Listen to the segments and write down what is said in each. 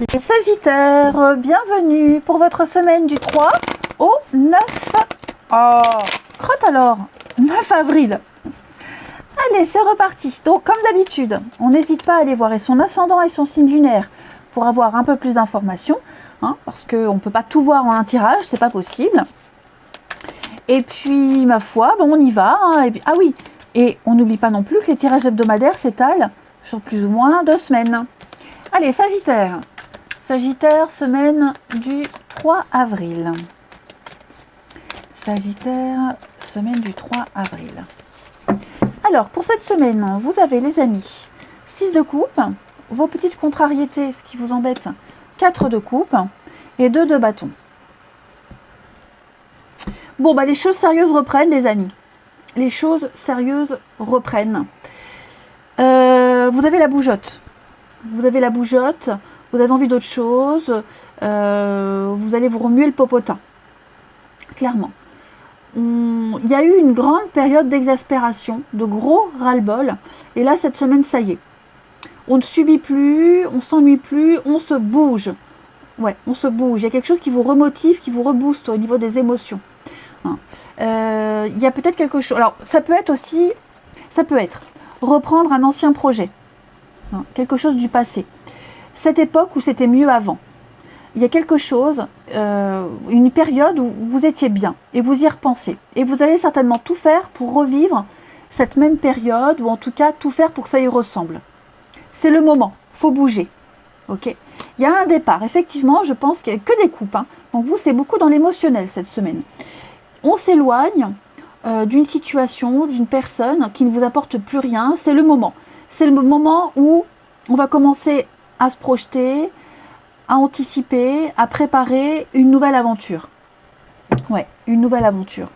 Les Sagittaires, bienvenue pour votre semaine du 3 au 9... Oh, crotte alors 9 avril. Allez, c'est reparti. Donc, comme d'habitude, on n'hésite pas à aller voir son ascendant et son signe lunaire pour avoir un peu plus d'informations, hein, parce qu'on ne peut pas tout voir en un tirage, c'est pas possible. Et puis, ma foi, bon, on y va. Hein, et puis, ah oui, et on n'oublie pas non plus que les tirages hebdomadaires s'étalent sur plus ou moins 2 semaines. Allez, Sagittaire. Sagittaire, semaine du 3 avril. Sagittaire, semaine du 3 avril. Alors, pour cette semaine, vous avez les amis, 6 de coupe, vos petites contrariétés, ce qui vous embête, 4 de coupe et 2 de bâton. Bon, bah les choses sérieuses reprennent, les amis. Les choses sérieuses reprennent. Vous avez la bougeotte. Vous avez la bougeotte, vous avez envie d'autre chose, vous allez vous remuer le popotin. Clairement. Il y a eu une grande période d'exaspération, de gros ras-le-bol. Et là, cette semaine, ça y est. On ne subit plus, on s'ennuie plus, on se bouge. Ouais, on se bouge. Il y a quelque chose qui vous remotive, qui vous rebooste au niveau des émotions. Hein. Il y a peut-être quelque chose... Alors, ça peut être reprendre un ancien projet. Hein, quelque chose du passé. Cette époque où c'était mieux avant. Il y a quelque chose, une période où vous étiez bien et vous y repensez. Et vous allez certainement tout faire pour revivre cette même période ou en tout cas tout faire pour que ça y ressemble. C'est le moment, il faut bouger. Okay, il y a un départ, effectivement, je pense qu'il n'y a que des coupes. Hein. Donc vous, c'est beaucoup dans l'émotionnel cette semaine. On s'éloigne d'une situation, d'une personne qui ne vous apporte plus rien. C'est le moment. C'est le moment où on va commencer à se projeter, à anticiper, à préparer une nouvelle aventure. Ouais, une nouvelle aventure.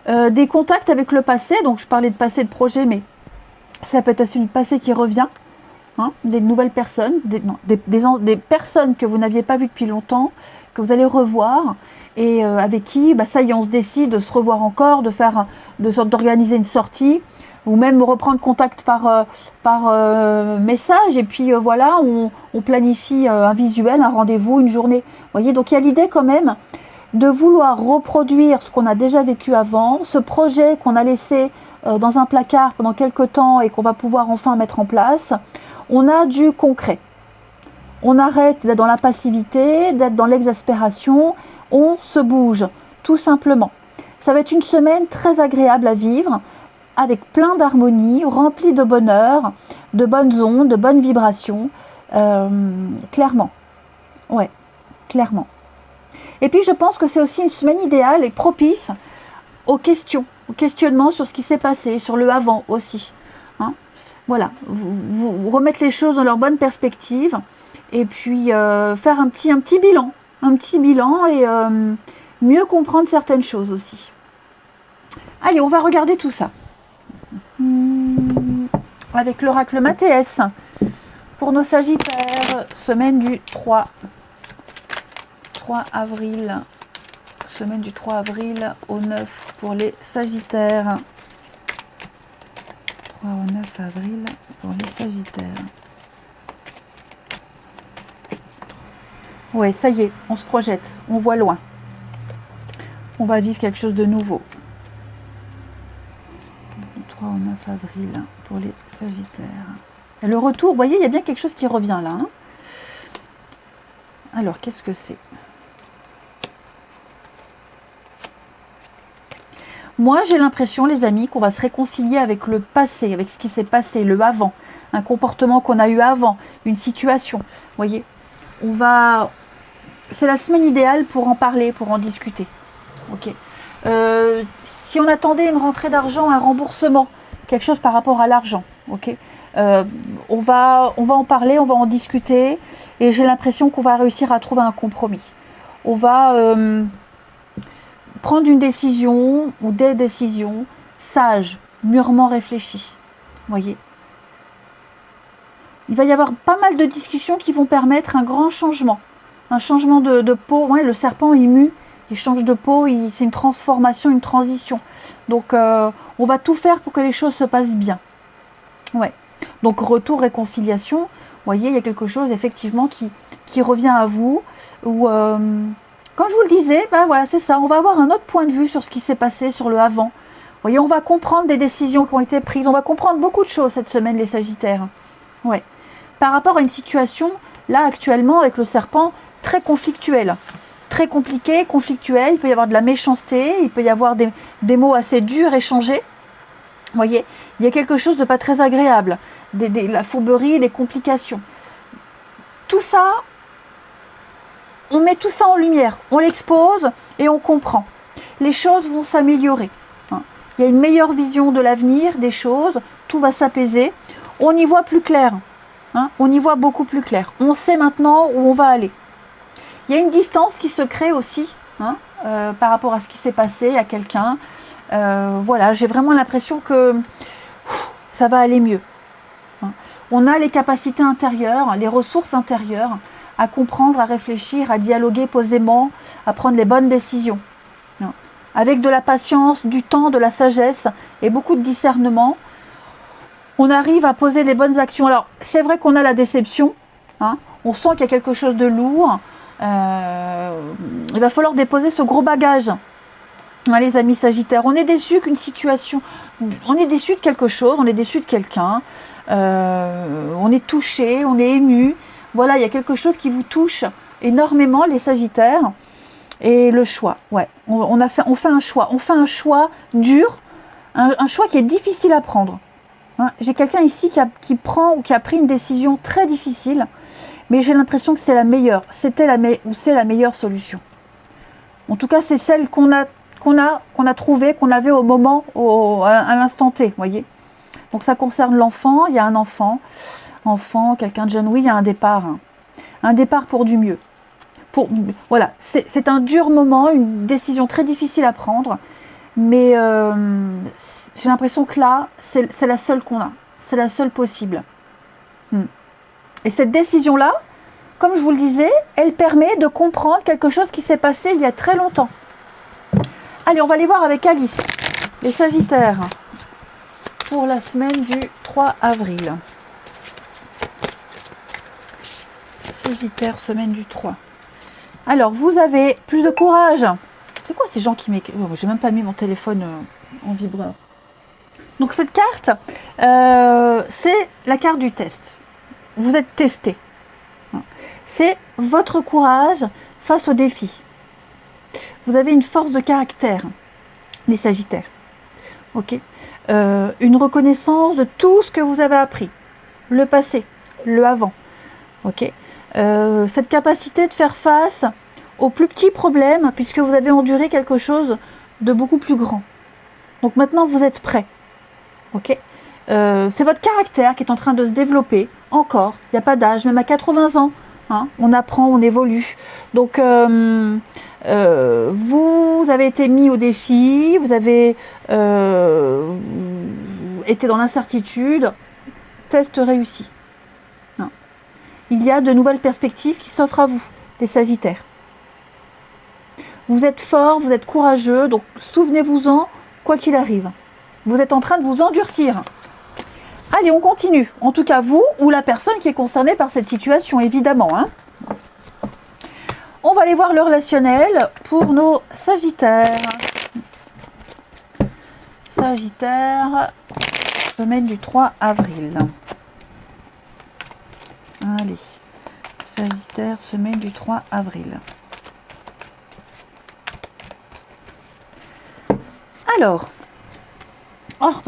Des contacts avec le passé, donc je parlais de passé de projet, mais ça peut être aussi le passé qui revient. Hein, des nouvelles personnes, des personnes que vous n'aviez pas vues depuis longtemps, que vous allez revoir, et avec qui, bah, ça y est, on se décide de se revoir encore, d'organiser une sortie, ou même reprendre contact par message, et puis voilà, on planifie un visuel, un rendez-vous, une journée. Vous voyez, donc il y a l'idée quand même de vouloir reproduire ce qu'on a déjà vécu avant, ce projet qu'on a laissé dans un placard pendant quelques temps et qu'on va pouvoir enfin mettre en place. On a du concret. On arrête d'être dans la passivité, d'être dans l'exaspération, on se bouge, tout simplement. Ça va être une semaine très agréable à vivre, avec plein d'harmonie, remplie de bonheur, de bonnes ondes, de bonnes vibrations, clairement. Ouais, clairement. Et puis je pense que c'est aussi une semaine idéale et propice aux questions, aux questionnements sur ce qui s'est passé, sur le avant aussi. Hein, voilà, vous remettre les choses dans leur bonne perspective et puis faire un petit bilan et mieux comprendre certaines choses aussi. Allez, on va regarder tout ça. Avec l'oracle Mathéès pour nos Sagittaires, semaine du 3 avril, semaine du 3 avril au 9 pour les Sagittaires. 3 au 9 avril pour les Sagittaires. Ouais, ça y est, on se projette, on voit loin. On va vivre quelque chose de nouveau. 3 au 9 avril pour les Sagittaires. Et le retour, vous voyez, il y a bien quelque chose qui revient là. Hein. Alors, qu'est-ce que c'est? Moi, j'ai l'impression, les amis, qu'on va se réconcilier avec le passé, avec ce qui s'est passé, le avant, un comportement qu'on a eu avant, une situation. Vous voyez, c'est la semaine idéale pour en parler, pour en discuter. Ok. Si on attendait une rentrée d'argent, un remboursement, quelque chose par rapport à l'argent, ok. On va en parler, on va en discuter, et j'ai l'impression qu'on va réussir à trouver un compromis. On va prendre une décision ou des décisions sages, mûrement réfléchies. Voyez. Il va y avoir pas mal de discussions qui vont permettre un grand changement. Un changement de peau. Ouais, le serpent, il mue, il change de peau, c'est une transformation, une transition. Donc, on va tout faire pour que les choses se passent bien. Ouais. Donc, retour, réconciliation. voyez, il y a quelque chose effectivement qui revient à vous. Ou comme je vous le disais, ben voilà, c'est ça. On va avoir un autre point de vue sur ce qui s'est passé, sur le avant. Vous voyez, on va comprendre des décisions qui ont été prises. On va comprendre beaucoup de choses cette semaine, les Sagittaires. Ouais. Par rapport à une situation, là, actuellement, avec le serpent, très conflictuelle. Très compliquée, conflictuelle. Il peut y avoir de la méchanceté. Il peut y avoir des mots assez durs échangés. Vous voyez, il y a quelque chose de pas très agréable. La fourberie, les complications. Tout ça, on met tout ça en lumière. On l'expose et on comprend. Les choses vont s'améliorer. Il y a une meilleure vision de l'avenir, des choses. Tout va s'apaiser. On y voit plus clair. On y voit beaucoup plus clair. On sait maintenant où on va aller. Il y a une distance qui se crée aussi par rapport à ce qui s'est passé à quelqu'un. Voilà, j'ai vraiment l'impression que ça va aller mieux. On a les capacités intérieures, les ressources intérieures à comprendre, à réfléchir, à dialoguer posément, à prendre les bonnes décisions. Avec de la patience, du temps, de la sagesse et beaucoup de discernement, on arrive à poser les bonnes actions. Alors, c'est vrai qu'on a la déception, on sent qu'il y a quelque chose de lourd. Il va falloir déposer ce gros bagage. Les amis Sagittaires, on est déçu qu'une situation, on est déçu de quelque chose, on est déçu de quelqu'un, on est touché, on est ému. Voilà, il y a quelque chose qui vous touche énormément, les Sagittaires. Et le choix, ouais, on fait un choix dur, un choix qui est difficile à prendre. J'ai quelqu'un ici qui prend ou qui a pris une décision très difficile, mais j'ai l'impression que c'est la meilleure, c'est la meilleure solution. En tout cas, c'est celle qu'on a trouvée, qu'on avait au moment, à l'instant T, voyez. Donc ça concerne l'enfant, il y a un enfant, quelqu'un de jeune, oui, il y a un départ pour du mieux. Voilà, c'est un dur moment, une décision très difficile à prendre, mais j'ai l'impression que là, c'est la seule qu'on a, c'est la seule possible. Et cette décision-là, comme je vous le disais, elle permet de comprendre quelque chose qui s'est passé il y a très longtemps. Allez, on va aller voir avec Alice, les Sagittaires, pour la semaine du 3 avril. Sagittaire, semaine du 3. Alors, vous avez plus de courage. C'est quoi ces gens qui m'écrivent? J'ai même pas mis mon téléphone en vibreur. Donc, cette carte, c'est la carte du test. Vous êtes testé. C'est votre courage face aux défis. Vous avez une force de caractère, les Sagittaires. Ok. Une reconnaissance de tout ce que vous avez appris. Le passé, le avant. Ok. Cette capacité de faire face aux plus petits problèmes, puisque vous avez enduré quelque chose de beaucoup plus grand. Donc maintenant, vous êtes prêts. Ok. C'est votre caractère qui est en train de se développer encore. Il n'y a pas d'âge, même à 80 ans. On apprend, on évolue. Donc, vous avez été mis au défi, vous avez été dans l'incertitude. Test réussi. Il y a de nouvelles perspectives qui s'offrent à vous, les Sagittaires. Vous êtes forts, vous êtes courageux, donc souvenez-vous-en, quoi qu'il arrive. Vous êtes en train de vous endurcir. Allez, on continue. En tout cas, vous ou la personne qui est concernée par cette situation, évidemment. On va aller voir le relationnel pour nos Sagittaires. Sagittaire, semaine du 3 avril. Allez, Sagittaire, semaine du 3 avril. Alors,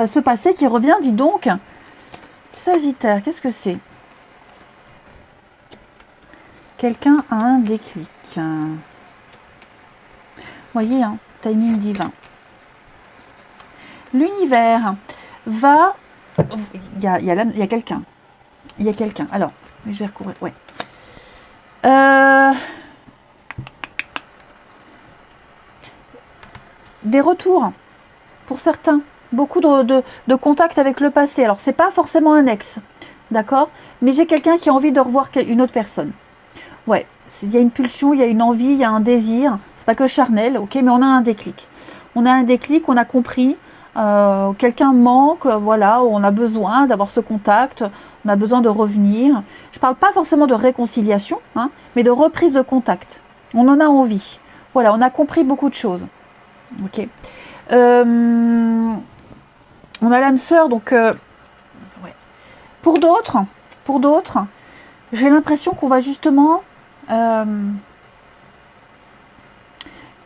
ce passé qui revient, dis donc. Sagittaire, qu'est-ce que c'est? Quelqu'un a un déclic. Vous voyez, timing divin. L'univers va... Il y a quelqu'un. Il y a quelqu'un. Alors, je vais recouvrir. Ouais. Des retours pour certains. Beaucoup de contacts avec le passé. Alors, c'est pas forcément un ex. D'accord? Mais j'ai quelqu'un qui a envie de revoir une autre personne. Ouais. Il y a une pulsion, il y a une envie, il y a un désir. C'est pas que charnel, ok? Mais on a un déclic. On a un déclic, on a compris. Quelqu'un manque, voilà, on a besoin d'avoir ce contact, On a besoin de revenir. Je ne parle pas forcément de réconciliation, hein, mais de reprise de contact. On en a envie. Voilà, on a compris beaucoup de choses. Ok. On a l'âme sœur, donc... ouais. Pour d'autres, j'ai l'impression qu'on va justement...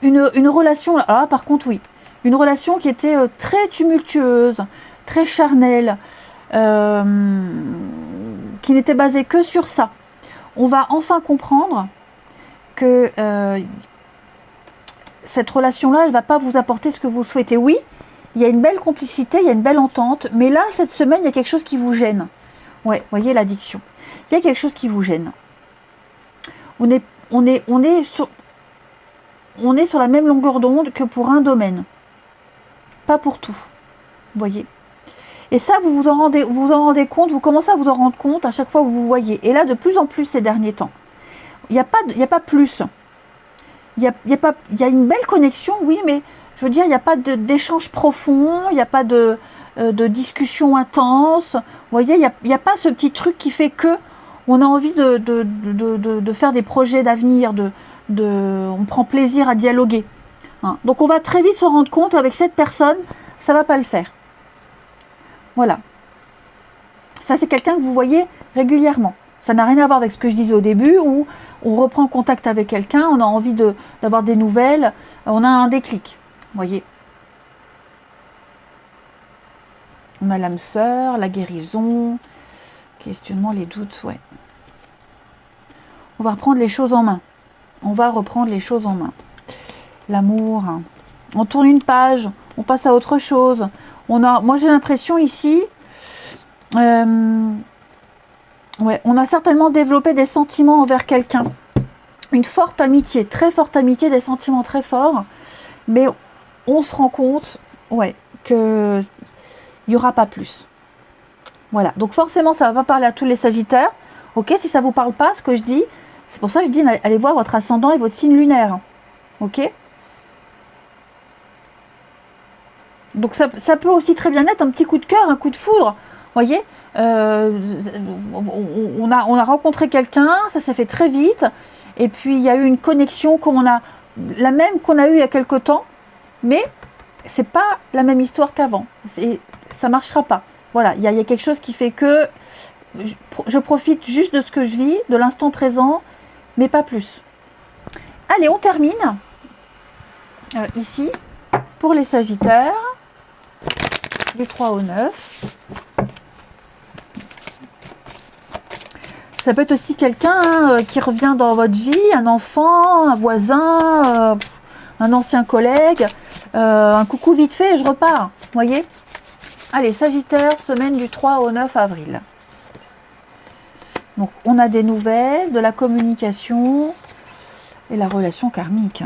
une relation... Ah, par contre, oui. Une relation qui était très tumultueuse, très charnelle, qui n'était basée que sur ça. On va enfin comprendre que cette relation-là, elle ne va pas vous apporter ce que vous souhaitez. Oui, il y a une belle complicité, il y a une belle entente, mais là, cette semaine, il y a quelque chose qui vous gêne. Ouais, voyez l'addiction. Il y a quelque chose qui vous gêne. On est sur la même longueur d'onde que pour un domaine. Pas pour tout. Vous voyez. Et ça, vous en rendez compte, vous commencez à vous en rendre compte à chaque fois que vous voyez. Et là, de plus en plus ces derniers temps. Il n'y a pas plus. Il y a une belle connexion, oui, mais je veux dire, il n'y a pas d'échange profond, il n'y a pas de discussion intense. Vous voyez, il n'y a pas ce petit truc qui fait que on a envie de faire des projets d'avenir, on prend plaisir à dialoguer. Hein. Donc on va très vite se rendre compte avec cette personne, ça ne va pas le faire. Voilà. Ça, c'est quelqu'un que vous voyez régulièrement. Ça n'a rien à voir avec ce que je disais au début, où on reprend contact avec quelqu'un, on a envie d'avoir des nouvelles, on a un déclic. Vous voyez. On a l'âme sœur, la guérison, questionnement, les doutes, ouais. On va reprendre les choses en main. On va reprendre les choses en main. L'amour. Hein. On tourne une page, on passe à autre chose. Moi, j'ai l'impression ici... ouais, on a certainement développé des sentiments envers quelqu'un. Une forte amitié, très forte amitié, des sentiments très forts. Mais on se rend compte, ouais, qu'il n'y aura pas plus. Voilà, donc forcément, ça ne va pas parler à tous les Sagittaires. Ok, si ça ne vous parle pas, ce que je dis, c'est pour ça que je dis, allez voir votre ascendant et votre signe lunaire. Ok. Donc ça peut aussi très bien être un petit coup de cœur, un coup de foudre. Voyez, on a rencontré quelqu'un, ça s'est fait très vite, et puis il y a eu une connexion la même qu'on a eue il y a quelque temps, mais c'est pas la même histoire qu'avant. Ça marchera pas. Voilà, il y a quelque chose qui fait que je profite juste de ce que je vis, de l'instant présent, mais pas plus. Allez, on termine ici pour les Sagittaires, du 3 au 9. Ça peut être aussi quelqu'un qui revient dans votre vie, un enfant, un voisin, un ancien collègue, un coucou vite fait et je repars, voyez. Allez, Sagittaire, semaine du 3 au 9 avril. Donc, on a des nouvelles, de la communication et la relation karmique.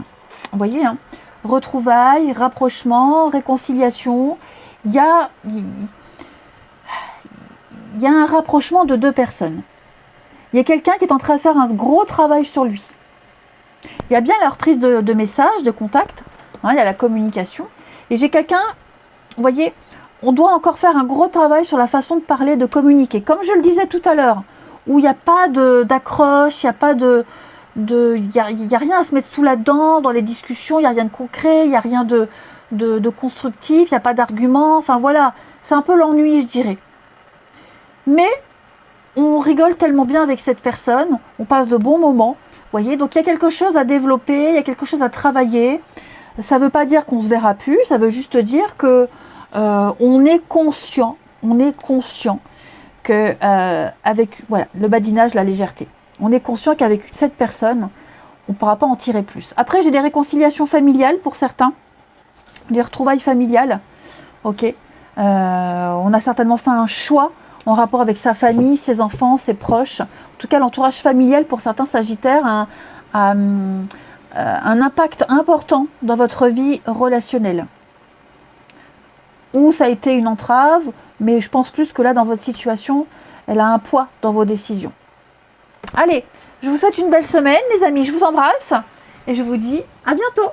Vous voyez, hein, retrouvailles, rapprochement, réconciliation. Il y a un rapprochement de deux personnes. Il y a quelqu'un qui est en train de faire un gros travail sur lui. Il y a bien la reprise de messages, de contact. Hein, il y a la communication. Et j'ai quelqu'un, vous voyez, on doit encore faire un gros travail sur la façon de parler, de communiquer. Comme je le disais tout à l'heure, où il n'y a pas d'accroche, il n'y a pas il y a rien à se mettre sous la dent dans les discussions, il n'y a rien de concret, il n'y a rien de constructif, il n'y a pas d'argument. Enfin voilà, c'est un peu l'ennui, je dirais. Mais on rigole tellement bien avec cette personne, on passe de bons moments, voyez. Donc il y a quelque chose à développer, il y a quelque chose à travailler. Ça ne veut pas dire qu'on se verra plus, ça veut juste dire que on est conscient que avec voilà, le badinage, la légèreté, on est conscient qu'avec cette personne, on ne pourra pas en tirer plus. Après, j'ai des réconciliations familiales pour certains, des retrouvailles familiales. Ok, on a certainement fait un choix en rapport avec sa famille, ses enfants, ses proches. En tout cas, l'entourage familial pour certains Sagittaires a un impact important dans votre vie relationnelle. Ou ça a été une entrave, mais je pense plus que là, dans votre situation, elle a un poids dans vos décisions. Allez, je vous souhaite une belle semaine, les amis. Je vous embrasse et je vous dis à bientôt.